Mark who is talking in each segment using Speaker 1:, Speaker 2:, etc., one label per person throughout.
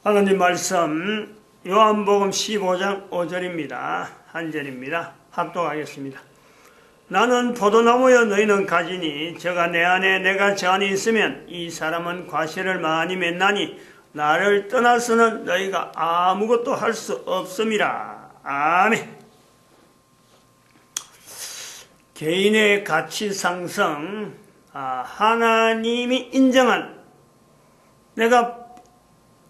Speaker 1: 하나님 말씀 요한복음 15장 5절입니다. 한 절입니다. 합독하겠습니다. 나는 포도나무여 너희는 가지니 저가 내 안에 내가 저 안에 있으면 이 사람은 과실을 많이 맺나니 나를 떠나서는 너희가 아무것도 할 수 없음이라. 아멘. 개인의 가치 상승, 하나님이 인정한, 내가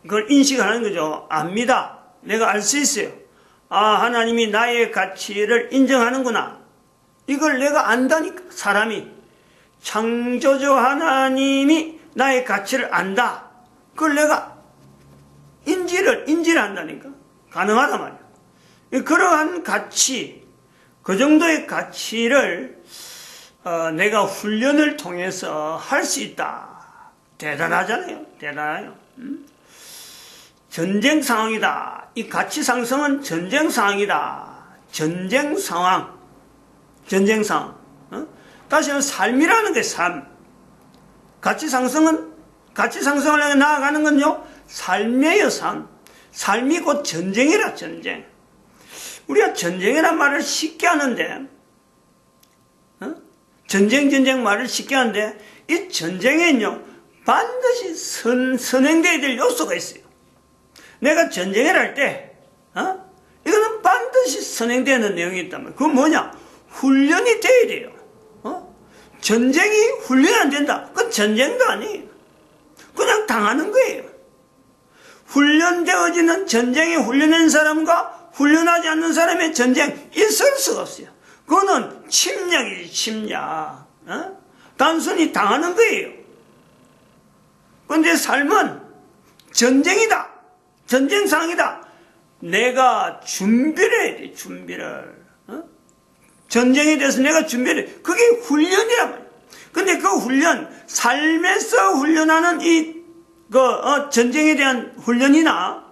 Speaker 1: 그걸 인식하는 거죠. 압니다. 내가 알 수 있어요. 하나님이 나의 가치를 인정하는구나. 이걸 내가 안다니까. 사람이 창조주 하나님이 나의 가치를 안다. 그걸 내가 인지를 한다니까. 가능하단 말이야. 그러한 가치, 그 정도의 가치를 내가 훈련을 통해서 할 수 있다. 대단하잖아요. 대단해요. 전쟁 상황이다. 이 가치 상승은 전쟁 상황이다. 전쟁 상황. 다시는 삶이라는 게 삶. 가치 상승을 향해 나아가는 건요, 삶이에요, 삶. 삶이 곧 전쟁이라, 전쟁. 우리가 전쟁이란 말을 쉽게 하는데, 전쟁 말을 쉽게 하는데, 이 전쟁에는요, 반드시 선행되어야 될 요소가 있어요. 내가 전쟁을 할 때, 이거는 반드시 선행되는 내용이 있단 말이에요. 그건 뭐냐? 훈련이 돼야 돼요. 전쟁이 훈련이 안 된다. 그건 전쟁도 아니에요. 그냥 당하는 거예요. 훈련되어지는 전쟁에 훈련된 사람과 훈련하지 않는 사람의 전쟁 있을 수가 없어요. 그거는 침략이지, 침략. 단순히 당하는 거예요. 그런데 삶은 전쟁이다. 전쟁 상황이다. 내가 준비를 해야 돼, 준비를. 전쟁에 대해서 내가 준비를 해. 그게 훈련이란 말이야. 근데 그 훈련, 삶에서 훈련하는 전쟁에 대한 훈련이나,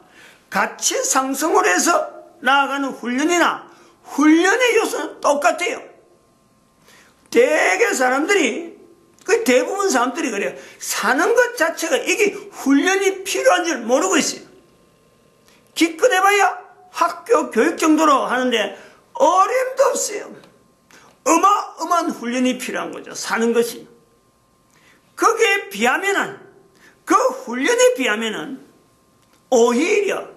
Speaker 1: 가치 상승을 해서 나아가는 훈련이나, 훈련의 요소는 똑같아요. 대개 사람들이, 대부분 사람들이 그래요. 사는 것 자체가 이게 훈련이 필요한 줄 모르고 있어요. 기껏해봐야 학교 교육 정도로 하는데 어림도 없어요. 어마어마한 훈련이 필요한 거죠. 사는 것이. 거기에 비하면은, 그 훈련에 비하면은 오히려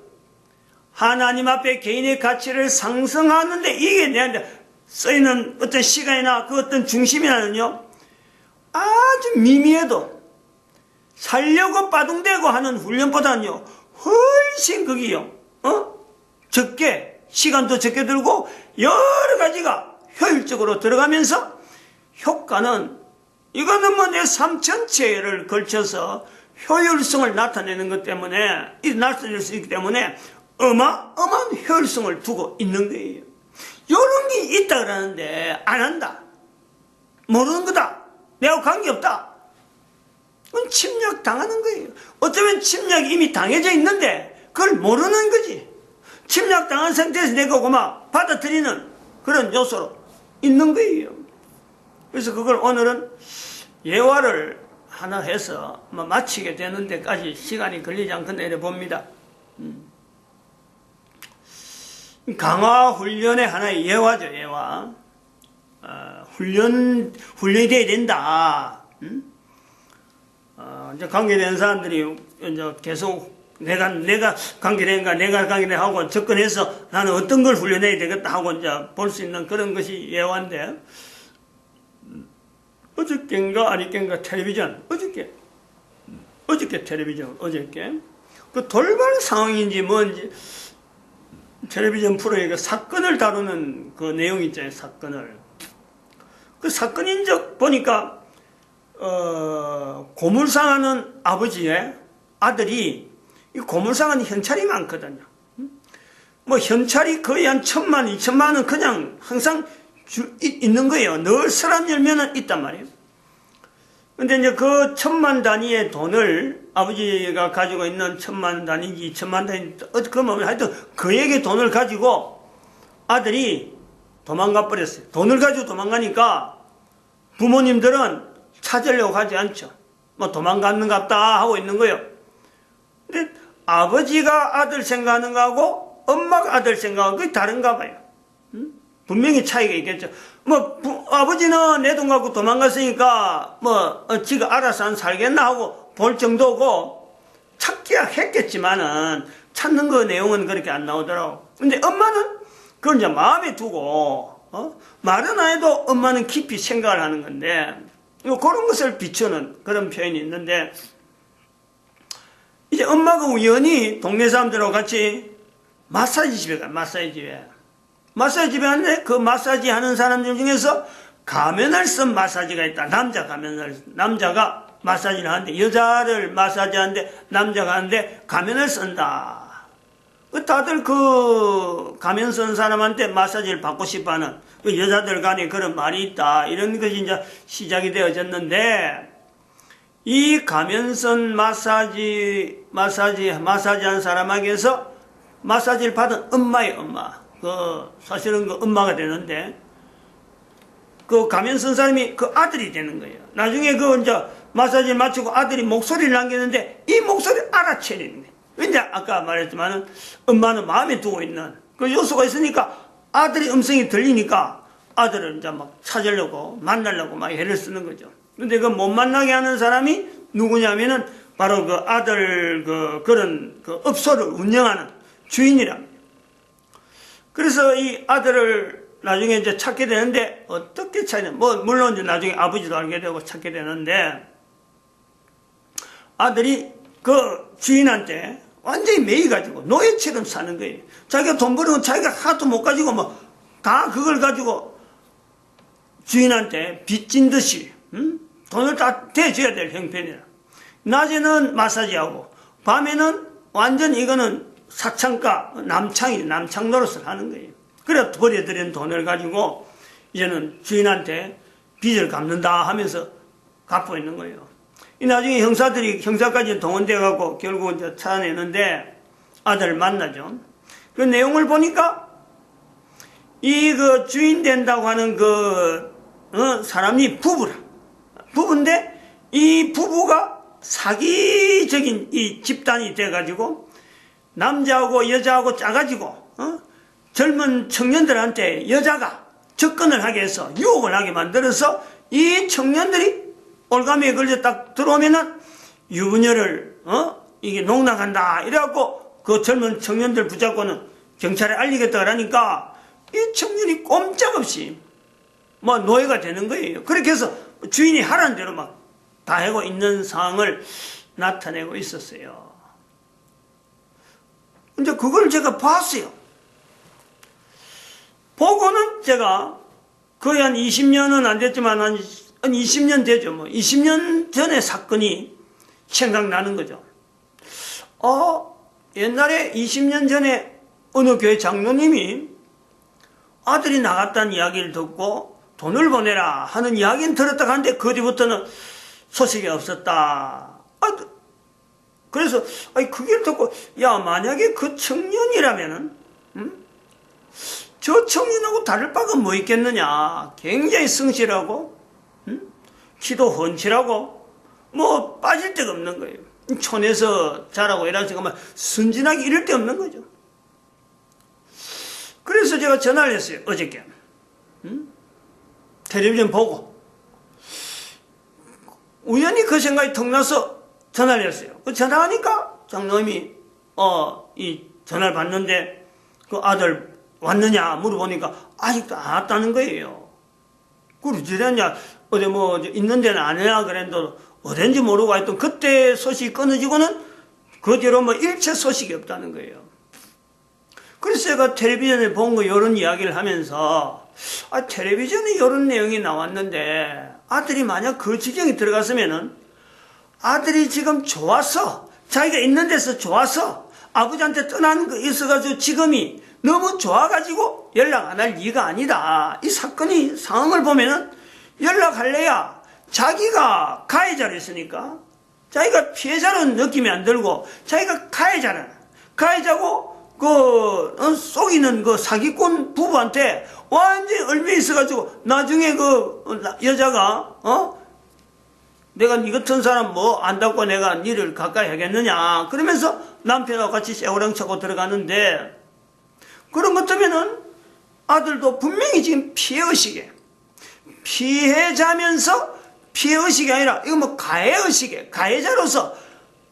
Speaker 1: 하나님 앞에 개인의 가치를 상승하는데 이게 내한테 쓰이는 어떤 시간이나 그 어떤 중심이나는요, 아주 미미해도 살려고 빠둥대고 하는 훈련보다는요, 훨씬 거기요, 적게, 시간도 적게 들고 여러 가지가 효율적으로 들어가면서 효과는, 이거는 뭐 내 삶 전체를 걸쳐서 효율성을 나타내는 것 때문에, 나타낼 수 있기 때문에 어마어마한 효율성을 두고 있는 거예요. 이런 게 있다 그러는데 안 한다. 모르는 거다. 내가 관계없다. 그건 침략 당하는 거예요. 어쩌면 침략이 이미 당해져 있는데 그걸 모르는 거지. 침략 당한 상태에서 내가 그만 받아들이는 그런 요소로 있는 거예요. 그래서 그걸 오늘은 예화를 하나 해서 마치게 되는 데까지 시간이 걸리지 않고 내려봅니다. 강화 훈련의 하나의 예화죠, 예화. 훈련이 돼야 된다. 이제 관계된 사람들이 이제 계속 내가 관계된가, 내가 관계하고 접근해서 나는 어떤 걸 훈련해야 되겠다 하고 이제 볼 수 있는 그런 것이 예화인데, 어저께인가 아니께인가 텔레비전, 어저께 텔레비전, 그 돌발 상황인지 뭔지, 텔레비전 프로에 그 사건을 다루는 그 내용이 있잖아요, 사건을. 그 사건인 적 보니까, 고물상하는 아버지의 아들이, 이 고물상은 현찰이 많거든요. 뭐 현찰이 거의 한 1,000만, 2,000만은 그냥 항상 있는 거예요. 늘 서랍 열면은 있단 말이에요. 근데 이제 그 1,000만 단위의 돈을, 아버지가 가지고 있는 1,000만 단위인지 2,000만 단위인지, 하여튼 그에게 돈을 가지고 아들이 도망가 버렸어요. 돈을 가지고 도망가니까 부모님들은 찾으려고 하지 않죠. 뭐 도망갔는갑다 하고 있는 거예요. 근데 아버지가 아들 생각하는 거하고 엄마가 아들 생각하는 거 다른가 봐요. 분명히 차이가 있겠죠. 아버지는 내 돈 갖고 도망갔으니까 지가 알아서 안 살겠나 하고 볼 정도고 찾기야 했겠지만은 찾는 거 내용은 그렇게 안 나오더라고. 근데 엄마는 그걸 이제 마음에 두고 말은 안 해도 엄마는 깊이 생각을 하는 건데 그런 것을 비추는 그런 표현이 있는데, 이제 엄마가 우연히 동네 사람들하고 같이 마사지 집에 가요. 마사지 집에 갔는데 그 마사지 하는 사람들 중에서 가면을 쓴 마사지가 있다. 남자가 마사지를 하는데, 여자를 마사지 하는데 남자가 하는데 가면을 쓴다. 다들 그 가면 쓴 사람한테 마사지를 받고 싶어 하는 그 여자들 간에 그런 말이 있다. 이런 것이 이제 시작이 되어졌는데, 이 가면 쓴 마사지 한 사람에게서 마사지를 받은 엄마의 엄마. 사실은 그 엄마가 되는데, 그 가면 쓴 사람이 그 아들이 되는 거예요. 나중에 이제 마사지를 마치고 아들이 목소리를 남겼는데, 이 목소리를 알아채리는 거예요. 근데 아까 말했지만은 엄마는 마음에 두고 있는 그 요소가 있으니까 아들이 음성이 들리니까 아들을 이제 막 찾으려고 만나려고 막 애를 쓰는 거죠. 근데 그 못 만나게 하는 사람이 누구냐면은 바로 그 아들 그런 업소를 운영하는 주인이랍니다. 그래서 이 아들을 나중에 이제 찾게 되는데, 어떻게 찾냐, 물론 이제 나중에 아버지도 알게 되고 찾게 되는데, 아들이 그 주인한테 완전히 매이가지고 노예처럼 사는 거예요. 자기가 돈 버는 건 자기가 하나도 못 가지고 다 그걸 가지고 주인한테 빚진 듯이 돈을 다 대줘야 될 형편이라. 낮에는 마사지하고 밤에는 완전 이거는 사창가 남창 노릇을 하는 거예요. 그래 버려들인 돈을 가지고 이제는 주인한테 빚을 갚는다 하면서 갚고 있는 거예요. 이 나중에 형사까지 동원돼 갖고 결국 이제 찾아내는데 아들을 만나죠. 그 내용을 보니까 이 그 주인 된다고 하는 사람이 부부인데 이 부부가 사기적인 이 집단이 돼가지고 남자하고 여자하고 짜가지고 젊은 청년들한테 여자가 접근을 하게 해서 유혹을 하게 만들어서 이 청년들이 올가미에 걸려 딱 들어오면은 유부녀를 이게 농락한다 이래갖고 그 젊은 청년들 붙잡고는 경찰에 알리겠다 그러니까 이 청년이 꼼짝없이 노예가 되는 거예요. 그렇게 해서 주인이 하라는 대로 막 다 하고 있는 상황을 나타내고 있었어요. 이제 그걸 제가 봤어요. 보고는 제가 거의 한 20년은 안 됐지만 한 20년 되죠. 20년 전의 사건이 생각나는 거죠. 옛날에 20년 전에 어느 교회 장로님이 아들이 나갔다는 이야기를 듣고 돈을 보내라 하는 이야기는 들었다 하는데 그 뒤부터는 소식이 없었다. 그래서 그게 듣고 만약에 그 청년이라면은 저 청년하고 다를 바가 뭐 있겠느냐. 굉장히 성실하고 키도 훤칠하고 빠질 데가 없는 거예요. 촌에서 자라고 이래서 순진하게 이럴 데 없는 거죠. 그래서 제가 전화를 했어요. 어저께 텔레비전 보고 우연히 그 생각이 턱 나서 전화를 했어요. 그 전화하니까 장로님이 이 전화를 받는데 그 아들 왔느냐 물어보니까 아직도 안 왔다는 거예요. 그래 저랬냐 어디 있는 데는 안 해야 그랬는데 어딘지 모르고 하여튼 그때 소식이 끊어지고는 그 뒤로 일체 소식이 없다는 거예요. 그래서 제가 텔레비전에 본 거 이런 이야기를 하면서 텔레비전에 이런 내용이 나왔는데 아들이 만약 그 지경에 들어갔으면은 아들이 지금 좋아서 자기가 있는 데서 좋아서 아버지한테 떠나는 거 있어가지고 지금이 너무 좋아가지고 연락 안 할 이유가 아니다. 이 사건이 상황을 보면은 연락할래야 자기가 가해자로 있으니까 자기가 피해자로 느낌이 안 들고 자기가 가해자고 속이는 사기꾼 부부한테 완전히 얼매 있어가지고 나중에 여자가 내가 니 같은 사람 뭐 안다고 내가 니를 가까이 하겠느냐. 그러면서 남편하고 같이 쇠고랑 차고 들어가는데, 그런 것 때문에는 아들도 분명히 지금 피해의식에, 피해자면서 피해의식이 아니라 이거 뭐 가해의식에, 가해자로서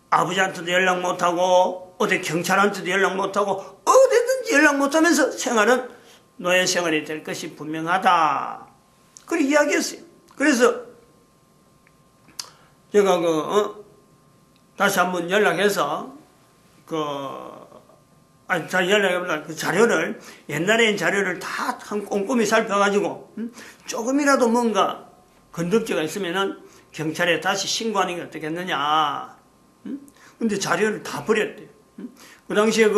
Speaker 1: 아버지한테도 연락 못하고 어디 경찰한테도 연락 못하고 어디든지 연락 못하면서 생활은 노예 생활이 될 것이 분명하다. 그렇게 이야기했어요. 그래서 제가 다시 한번 연락해서 연락해보다 그 자료를, 옛날에 자료를 다 꼼꼼히 살펴가지고 조금이라도 뭔가 건덕지가 있으면은 경찰에 다시 신고하는 게 어떻겠느냐. 근데 자료를 다 버렸대요. 그 당시에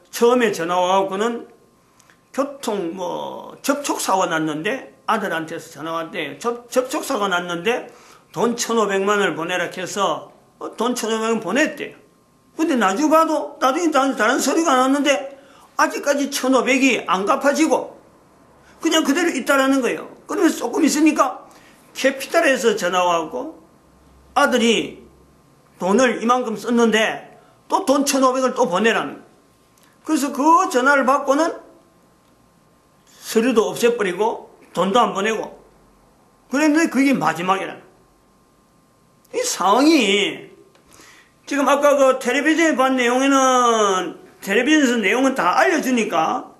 Speaker 1: 처음에 전화 와갖고는 교통 접촉사고가 났는데, 아들한테서 전화 왔대요. 접촉사고가 났는데 돈 1,500만 원을 보내라 해서 돈 1,500만 원 보냈대요. 근데 나중에 봐도 나중에 다른 서류가 나왔는데 아직까지 1,500이 안 갚아지고 그냥 그대로 있다라는 거예요. 그러면서 조금 있으니까 캐피탈에서 전화 와갖고 아들이 돈을 이만큼 썼는데 또 돈 1,500을 또 보내라는 거예요. 그래서 그 전화를 받고는 서류도 없애버리고 돈도 안 보내고 그랬는데 그게 마지막이라는 거예요. 이 상황이 지금 아까 그 텔레비전에 본 내용에는, 텔레비전에서 내용은 다 알려주니까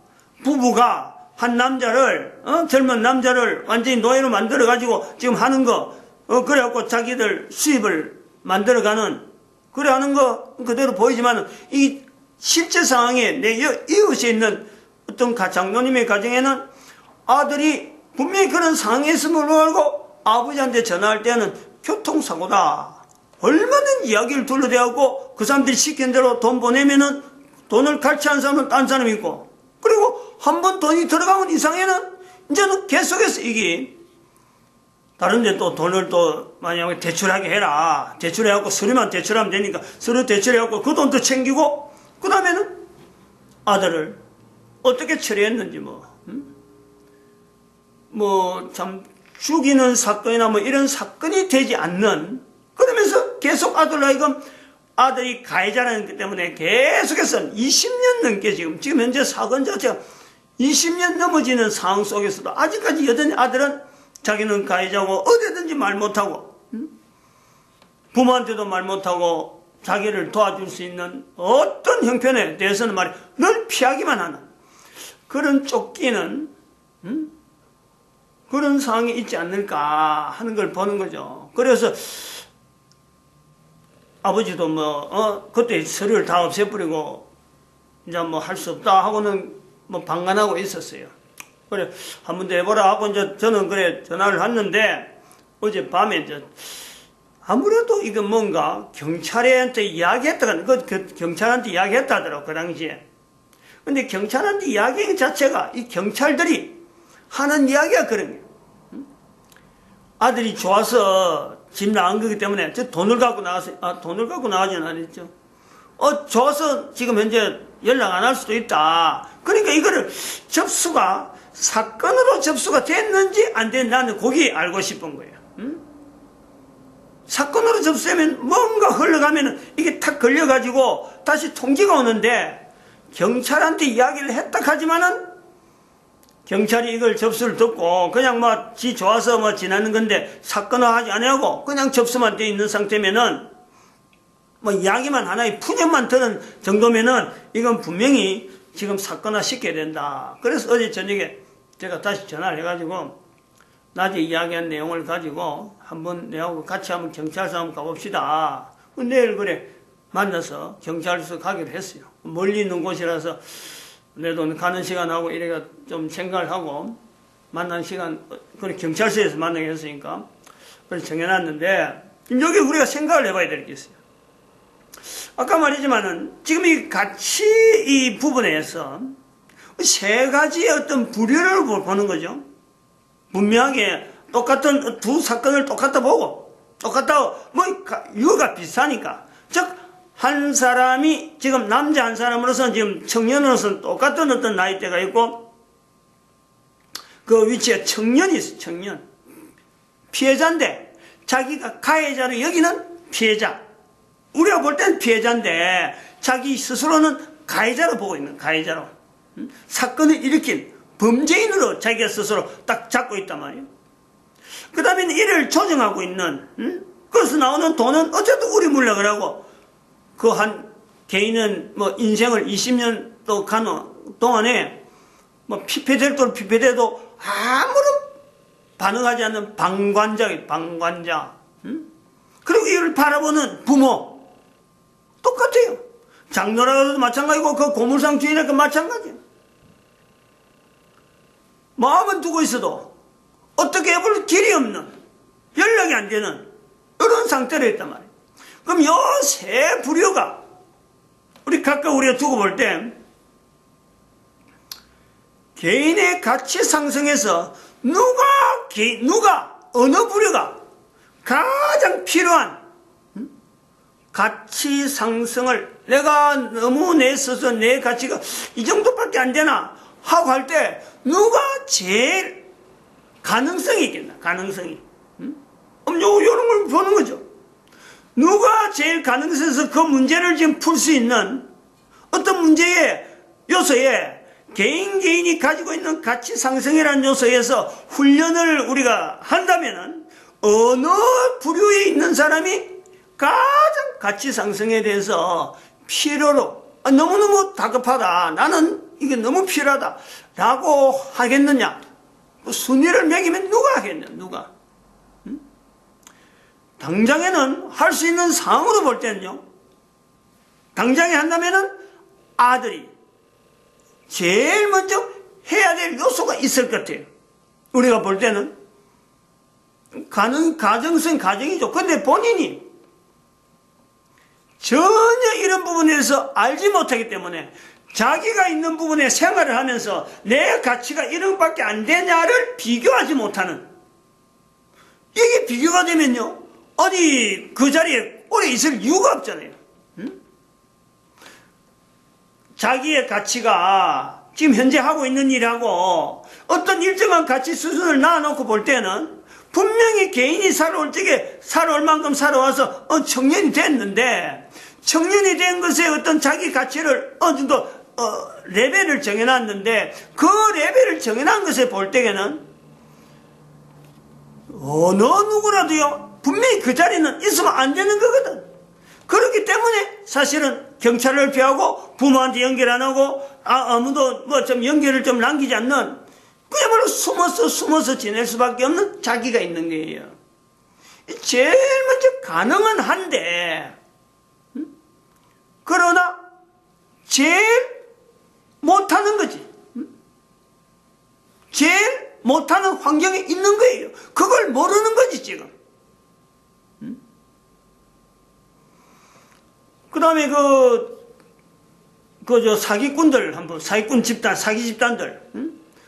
Speaker 1: 부부가 한 남자를, 젊은 남자를 완전히 노예로 만들어가지고 지금 하는 거, 그래갖고 자기들 수입을 만들어가는, 그래 하는 거 그대로 보이지만 이 실제 상황에 내 이웃에 있는 어떤 장로님의 가정에는 아들이 분명히 그런 상황에 있음을 알고 아버지한테 전화할 때는 교통사고다. 얼마든지 이야기를 둘러대고 그 사람들이 시킨 대로 돈 보내면은 돈을 같이 한 사람은 딴 사람이 있고, 그리고 한번 돈이 들어가면 이상에는 이제는 계속해서 이게 다른 데 또 돈을 또 만약에 대출하게 해라. 대출해갖고 서류만 대출하면 되니까 서류 대출해갖고 그 돈도 챙기고, 그 다음에는 아들을 어떻게 처리했는지 참 죽이는 사건이나 이런 사건이 되지 않는, 그러면서 계속 아들로 하여금 아들이 가해자라는 것 때문에 계속해서 20년 넘게 지금 현재 사건 자체가 20년 넘어지는 상황 속에서도 아직까지 여전히 아들은 자기는 가해자고 어디든지 말 못하고, 부모한테도 말 못하고 자기를 도와줄 수 있는 어떤 형편에 대해서는 늘 피하기만 하는 그런 쫓기는 그런 상황이 있지 않을까 하는 걸 보는 거죠. 그래서 아버지도 그때 서류를 다 없애버리고 이제 할 수 없다 하고는 방관하고 있었어요. 그래 한번 더 해보라 하고 이제 저는 그래 전화를 했는데, 어제 밤에 아무래도 이거 뭔가 경찰한테 이야기했다가 경찰한테 이야기했다더라고 그 당시에. 근데 경찰한테 이야기 자체가 이 경찰들이 하는 이야기가 그런 거예요. 아들이 좋아서 집 나간 거기 때문에 돈을 갖고 나왔어요. 돈을 갖고 나가지는 않았죠. 좋아서 지금 현재 연락 안 할 수도 있다. 그러니까 이거를 사건으로 접수가 됐는지 안 됐는지 나는 거기 알고 싶은 거예요. 사건으로 접수되면 뭔가 흘러가면 이게 탁 걸려가지고 다시 통지가 오는데, 경찰한테 이야기를 했다 하지만은 경찰이 이걸 접수를 듣고 그냥 지 좋아서 지나는 건데 사건화하지 않고 그냥 접수만 돼 있는 상태면은 이야기만 하나의 푸념만 드는 정도면은 이건 분명히 지금 사건화 시켜야 된다. 그래서 어제 저녁에 제가 다시 전화를 해가지고 낮에 이야기한 내용을 가지고 한번 내하고 같이 한번 경찰서 한번 가봅시다. 내일 그래 만나서 경찰서 가기로 했어요. 멀리 있는 곳이라서 내도 가는 시간하고 이래가 좀 생각을 하고 만난 시간, 그래 경찰서에서 만나게 했으니까 그래서 정해놨는데, 여기 우리가 생각을 해봐야 될 게 있어요. 아까 말했지만은 지금 이 부분에서 세 가지의 어떤 부류를 보는 거죠. 분명하게 똑같은 두 사건을 똑같다 보고, 이유가 비슷하니까. 즉, 한 사람이 지금 남자 한 사람으로서는 지금 청년으로서는 똑같은 어떤 나이대가 있고, 그 위치에 청년이 있어요. 청년. 피해자인데 자기가 가해자로 여기는 피해자. 우리가 볼 땐 피해자인데 자기 스스로는 가해자로 보고 있는 가해자로. 사건을 일으킨 범죄인으로 자기가 스스로 딱 잡고 있단 말이에요. 그 다음에 이를 조정하고 있는, 그래서 나오는 돈은 어쨌든 우리 물락을 하고, 그 한, 개인은 뭐 인생을 20년 또 가는 동안에 뭐 피폐될 피폐돼도 아무런 반응하지 않는 방관자예요, 방관자. 그리고 이를 바라보는 부모. 똑같아요. 장로라도 마찬가지고, 그 고물상 주인이라도 마찬가지예요. 마음은 두고 있어도 어떻게 해볼 길이 없는, 연락이 안 되는 이런 상태로 있단 말이에요. 그럼 요 세 부류가 우리 각각 우리가 두고 볼 때 개인의 가치 상승에서 누가 어느 부류가 가장 필요한 가치 상승을 내가 너무 내 스스로 내 가치가 이 정도밖에 안 되나 하고 할 때 누가 제일 가능성이 있겠나? 가능성이. 요런 걸 보는 거죠. 누가 제일 가능성에서 그 문제를 지금 풀 수 있는 어떤 문제의 요소에 개인이 가지고 있는 가치 상승이라는 요소에서 훈련을 우리가 한다면은 어느 부류에 있는 사람이 가장 가치 상승에 대해서 필요로 너무너무 다급하다. 나는 이게 너무 필요하다. 라고 하겠느냐. 순위를 매기면 누가 하겠냐. 누가. 당장에는 할 수 있는 상황으로 볼 때는요. 당장에 한다면은 아들이 제일 먼저 해야 될 요소가 있을 것 같아요. 우리가 볼 때는 가정이죠. 근데 본인이 전혀 이런 부분에서 알지 못하기 때문에 자기가 있는 부분에 생활을 하면서 내 가치가 이런 밖에 안 되냐를 비교하지 못하는, 이게 비교가 되면요 어디 그 자리에 오래 있을 이유가 없잖아요. 자기의 가치가 지금 현재 하고 있는 일하고 어떤 일정한 가치 수준을 놔놓고 볼 때는 분명히 개인이 살아올 적에 살아올 만큼 살아와서 청년이 됐는데, 청년이 된 것에 어떤 자기 가치를 어느 정도 레벨을 정해놨는데, 그 레벨을 정해놓은 것에 볼 때에는 어느 누구라도요 분명히 그 자리는 있으면 안 되는 거거든. 그렇기 때문에 사실은 경찰을 피하고 부모한테 연결 안 하고 아무도 뭐 좀 연결을 좀 남기지 않는, 그야말로 숨어서 지낼 수밖에 없는 자기가 있는 거예요. 제일 먼저 가능은 한데, 그러나 제일 못하는 거지. 제일 못하는 환경에 있는 거예요. 그걸 모르는 거지 지금. 그 다음에 사기꾼들, 사기꾼 집단, 사기 집단들,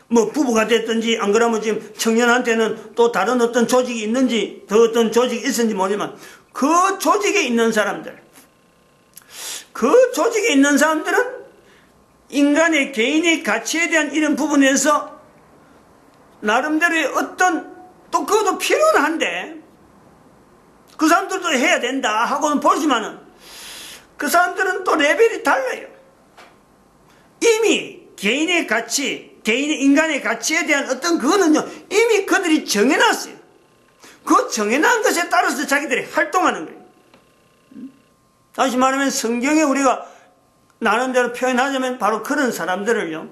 Speaker 1: 뭐 부부가 됐든지, 안 그러면 지금 청년한테는 또 다른 어떤 조직이 있는지, 더 어떤 조직이 있는지 모르지만, 그 조직에 있는 사람들은 인간의 개인의 가치에 대한 이런 부분에서 나름대로의 어떤, 또 그것도 필요는 한데, 그 사람들도 해야 된다 하고는 보지만은, 그 사람들은 또 레벨이 달라요. 이미 개인의 가치, 인간의 가치에 대한 어떤 그거는요, 이미 그들이 정해놨어요. 그 정해놓은 것에 따라서 자기들이 활동하는 거예요. 다시 말하면 성경에 우리가 나름대로 표현하자면 바로 그런 사람들을요,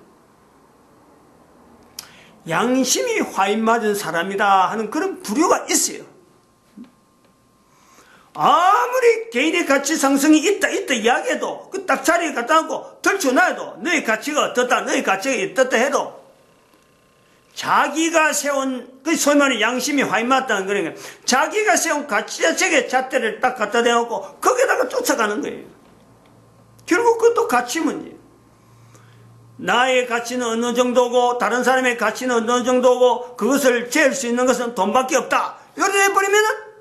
Speaker 1: 양심이 화인맞은 사람이다 하는 그런 부류가 있어요. 아무리 개인의 가치 상승이 있다 이야기해도, 그 딱 자리에 갖다 놓고 들춰놔도 너의 가치가 어떻다, 너의 가치가 어떻다 해도 자기가 세운, 그 소위 말하는 양심이 화인맞다는 거니까 자기가 세운 가치 자체의 잣대를 딱 갖다 대놓고 거기다가 쫓아가는 거예요. 결국 그것도 가치 문제예요. 나의 가치는 어느 정도고 다른 사람의 가치는 어느 정도고 그것을 재을 수 있는 것은 돈밖에 없다. 이렇게 해버리면은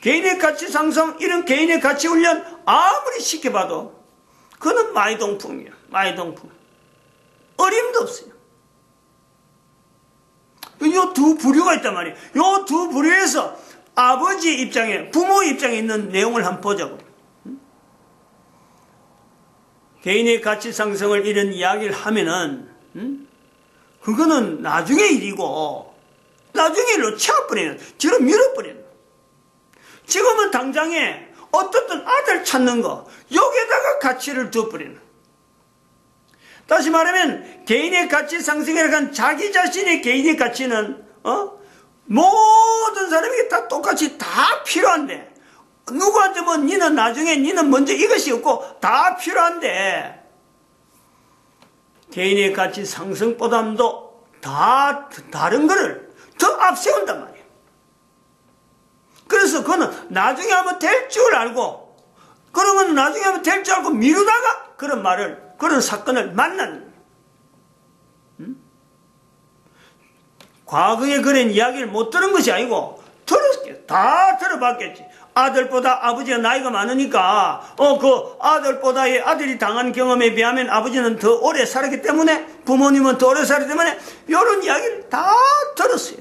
Speaker 1: 개인의 가치 상승, 이런 개인의 가치 훈련 아무리 시켜봐도 그건 마이동풍이에요. 마이동풍. 어림도 없어요. 요 두 부류가 있단 말이에요. 요 두 부류에서 아버지 입장에, 부모 입장에 있는 내용을 한번 보자고. 개인의 가치 상승을 이런 이야기를 하면은, 그거는 나중의 일이고, 나중에 일로 채워버리는, 뒤로 밀어버리는. 지금은 당장에 어떻든 아들 찾는 거, 여기에다가 가치를 둬버리는. 다시 말하면, 개인의 가치 상승이라고 한 자기 자신의 개인의 가치는, 모든 사람에게 다 똑같이 다 필요한데, 누구한테 뭐 니는 나중에 니는 먼저 이것이 없고 다 필요한데, 개인의 가치 상승보다도 다 다른 거를 더 앞세운단 말이에요. 그래서 그거는 나중에 하면 될 줄 알고, 그러면 나중에 하면 될 줄 알고 미루다가 그런 사건을 만나는 거예요. 과거에 그런 이야기를 못 들은 것이 아니고 다 들어봤겠지. 아들보다 아버지가 나이가 많으니까 그 아들보다의 아들이 당한 경험에 비하면 아버지는 더 오래 살았기 때문에, 부모님은 더 오래 살았기 때문에 이런 이야기를 다 들었어요.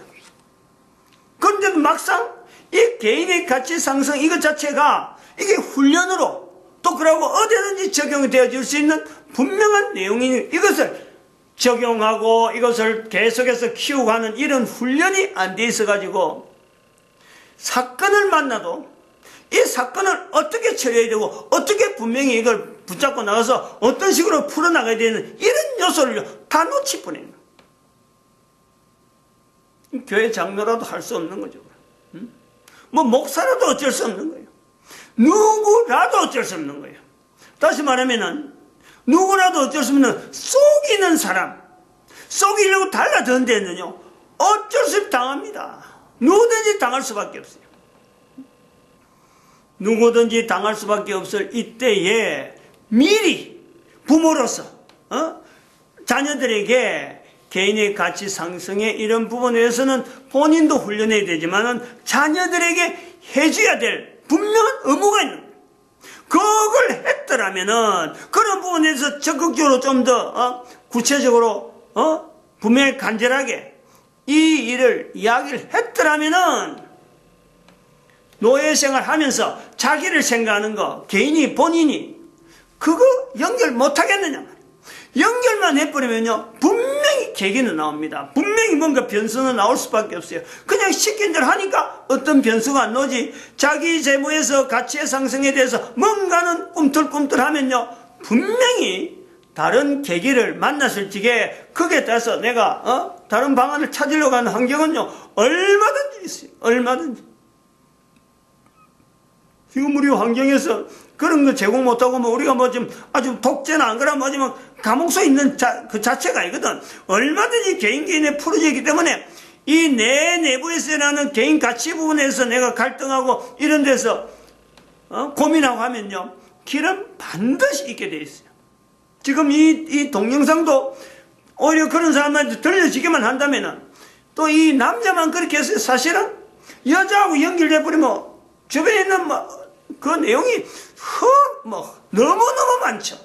Speaker 1: 그런데도 막상 이 개인의 가치 상승 이것 자체가 이게 훈련으로 또 그러고 어디든지 적용이 되어질 수 있는 분명한 내용이, 이것을 적용하고 이것을 계속해서 키우고 하는 이런 훈련이 안 돼 있어가지고 사건을 만나도 이 사건을 어떻게 처리해야 되고 어떻게 분명히 이걸 붙잡고 나가서 어떤 식으로 풀어나가야 되는 이런 요소를 다 놓치버리는 거예요. 교회 장로라도 할 수 없는 거죠. 뭐 목사라도 어쩔 수 없는 거예요. 누구라도 어쩔 수 없는 거예요. 다시 말하면은 누구라도 어쩔 수 없는 속이는 사람, 속이려고 달라드는데는요 어쩔 수 없이 당합니다. 누구든지 당할 수밖에 없어요. 누구든지 당할 수밖에 없을 이때에 미리 부모로서 자녀들에게 개인의 가치 상승의 이런 부분에서는 본인도 훈련해야 되지만은 자녀들에게 해줘야 될 분명한 의무가 있는 거예요. 그걸 했더라면은 그런 부분에서 적극적으로 좀 더 구체적으로 분명히 간절하게 이 일을 이야기를 했더라면은 노예생활 하면서 자기를 생각하는 거, 개인이 본인이 그거 연결 못 하겠느냐 말이에요. 연결만 해버리면요 분명히 계기는 나옵니다. 분명히 뭔가 변수는 나올 수밖에 없어요. 그냥 시킨 대로 하니까 어떤 변수가 안 나오지. 자기 재무에서 가치의 상승에 대해서 뭔가는 꿈틀꿈틀하면요 분명히 다른 계기를 만났을 적에 거기에 따라서 내가 다른 방안을 찾으려고 하는 환경은요 얼마든지 있어요. 얼마든지. 지금 우리 환경에서 그런 거 제공 못하고 뭐 우리가 뭐 좀 아주 독재나 안 그러면 뭐지만 감옥소에 있는 그 자체가 아니거든. 얼마든지 개인의 프로젝트이기 때문에 이 내 내부에서 일어나는 개인 가치 부분에서 내가 갈등하고 이런 데서 고민하고 하면요 길은 반드시 있게 돼 있어요. 지금 이 동영상도 오히려 그런 사람한테 들려지기만 한다면은 또 이 남자만 그렇게 해서 사실은 여자하고 연결돼 버리면 주변에 있는 그 내용이 너무너무 많죠.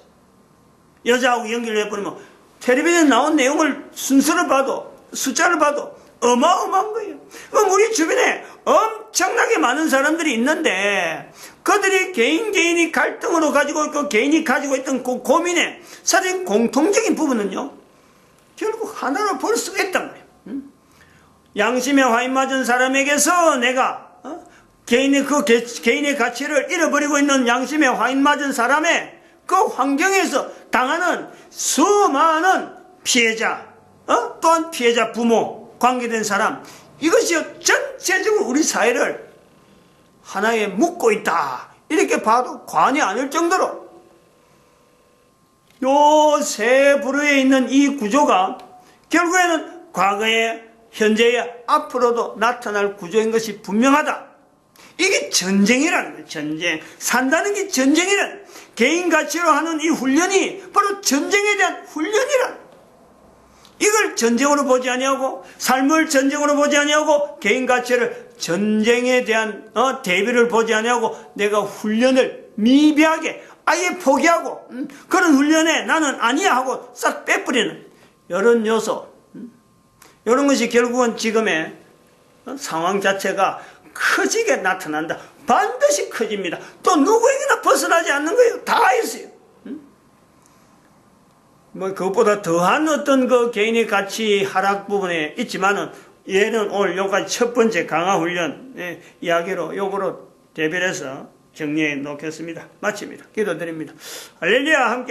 Speaker 1: 여자하고 연결해 버리면 텔레비전에 나온 내용을 순서를 봐도 숫자를 봐도 어마어마한 거예요. 그럼 우리 주변에 엄청나게 많은 사람들이 있는데 그들이 개인이 갈등으로 가지고 있고 개인이 가지고 있던 그 고민의 사실 공통적인 부분은요 결국 하나로 볼 수가 있단 말이에요. 양심에 화인 맞은 사람에게서 내가 개인의 가치를 잃어버리고 있는 양심에 화인 맞은 사람의 그 환경에서 당하는 수많은 피해자, 또한 피해자 부모, 관계된 사람, 이것이 전체적으로 우리 사회를 하나에 묶고 있다. 이렇게 봐도 과언이 아닐 정도로 요 세 부류에 있는 이 구조가 결국에는 과거에, 현재에, 앞으로도 나타날 구조인 것이 분명하다. 이게 전쟁이라는 거예요. 전쟁. 산다는 게 전쟁이라는, 개인 가치로 하는 이 훈련이 바로 전쟁에 대한 훈련이라는, 이걸 전쟁으로 보지 아니하고 삶을 전쟁으로 보지 아니하고 개인 가치를 전쟁에 대한 대비를 보지 아니하고 내가 훈련을 미비하게 아예 포기하고 그런 훈련에 나는 아니야 하고 싹 빼버리는 이런 요소, 이런 것이 결국은 지금의 상황 자체가 커지게 나타난다. 반드시 커집니다. 또 누구에게나 벗어나지 않는 거예요. 다 있어요. 뭐 그것보다 더한 어떤 그 개인의 가치 하락 부분에 있지만은 얘는 오늘 요까지 첫 번째 강화 훈련 이야기로 요거로 대별해서 정리해 놓겠습니다. 마칩니다. 기도드립니다. 할렐루야. 함께